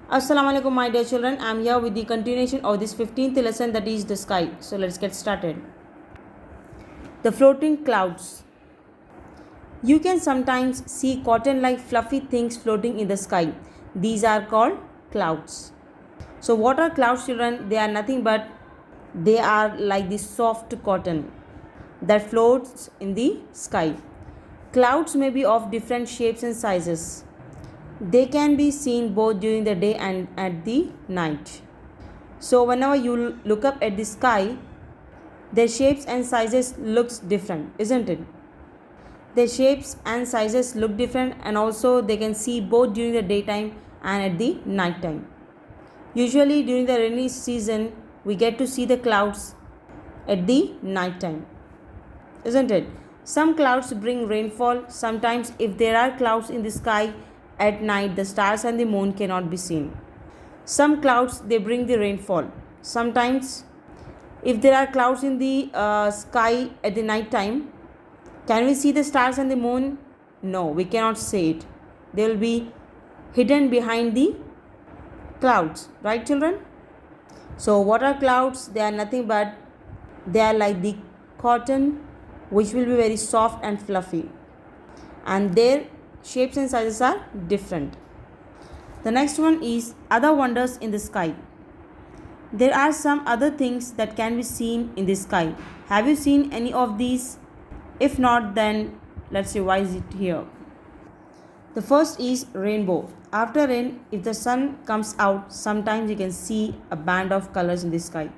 Assalamu alaikum my dear children. I am here with the continuation of this 15th lesson, that is the sky. So let's get started. The floating clouds. You can sometimes see cotton like fluffy things floating in the sky. These are called clouds. So what are clouds, children? They are nothing but they are like the soft cotton that floats in the sky. Clouds may be of different shapes and sizes. They can be seen both during the day and at the night. So whenever you look up at the sky, their shapes and sizes looks different, isn't it? Their shapes and sizes look different, and also they can see both during the daytime and at the night time. Usually during the rainy season, we get to see the clouds at the night time, isn't it? Some clouds bring rainfall. Sometimes if there are clouds in the sky at night, the stars and the moon cannot be seen. Some clouds, they bring the rainfall. Sometimes if there are clouds in the sky at the night time, can we see the stars and the moon? No, we cannot see it. They will be hidden behind the clouds, right children? So what are clouds? They are nothing but they are like the cotton, which will be very soft and fluffy, and their shapes and sizes are different. The next one is other wonders in the sky. There are some other things that can be seen in the sky. Have you seen any of these? If not, then let's revise it here. The first is rainbow. After rain, if the sun comes out, sometimes you can see a band of colors in the sky.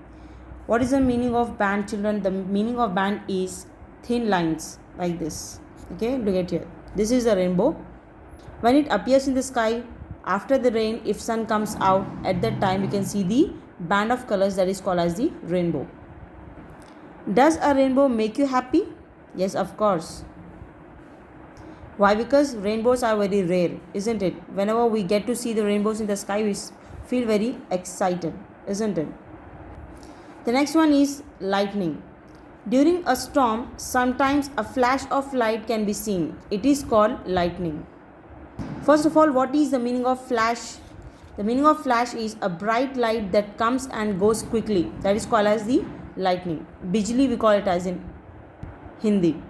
What is the meaning of band, children? The meaning of band is thin lines like this. Okay, look at here. This is a rainbow. When it appears in the sky after the rain, if sun comes out, at that time you can see the band of colors that is called as the rainbow. Does a rainbow make you happy? Yes, of course. Why? Because rainbows are very rare, isn't it? Whenever we get to see the rainbows in the sky, we feel very excited, isn't it? The next one is lightning. During a storm, sometimes a flash of light can be seen. It is called lightning. First of all, what is the meaning of flash? The meaning of flash is a bright light that comes and goes quickly. That is called as the lightning. Bijli we call it as in Hindi.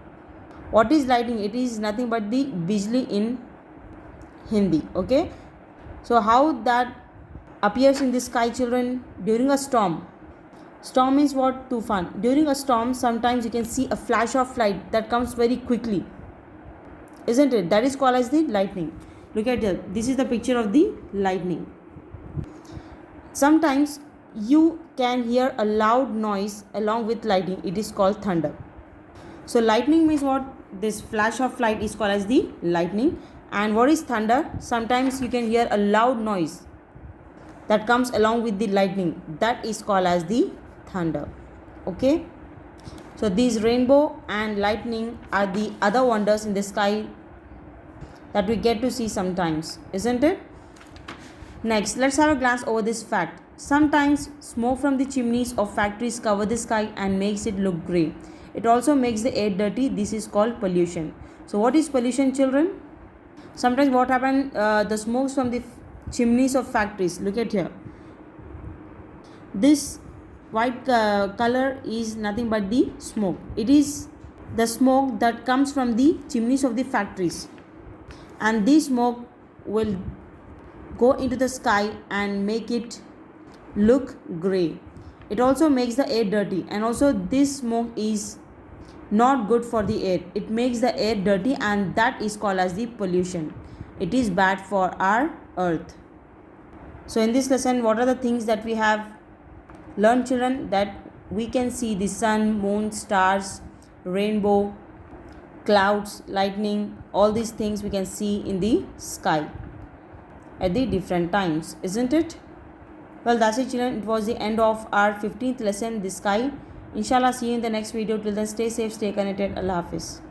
What is lightning? It is nothing but the bijli in Hindi. Okay. So how that appears in the sky, children? During a storm. Storm means what? Tufan. During a storm, sometimes you can see a flash of light that comes very quickly, isn't it? That is called as the lightning. Look at it. This is the picture of the lightning. Sometimes you can hear a loud noise along with lightning. It is called thunder. So lightning means what? This flash of light is called as the lightning. And what is thunder? Sometimes you can hear a loud noise that comes along with the lightning. That is called as the thunder. Okay. So these rainbow and lightning are the other wonders in the sky that we get to see sometimes, isn't it? Next, let's have a glance over this fact. Sometimes smoke from the chimneys of factories cover the sky and makes it look grey. It also makes the air dirty. This is called pollution. So what is pollution, children? Sometimes what happens, the smokes from the chimneys of factories. Look at here. This white color is nothing but the smoke. It is the smoke that comes from the chimneys of the factories, and this smoke will go into the sky and make it look grey. It also makes the air dirty, and also this smoke is not good for the air. It makes the air dirty, and that is called as the pollution. It is bad for our earth. So in this lesson, what are the things that we have learned, children? That we can see the sun, moon, stars, rainbow, clouds, lightning, all these things we can see in the sky at the different times, isn't it? Well, that's it, children. It was the end of our 15th lesson, the sky. Inshallah, see you in the next video. Till then, stay safe, stay connected. Allah Hafiz.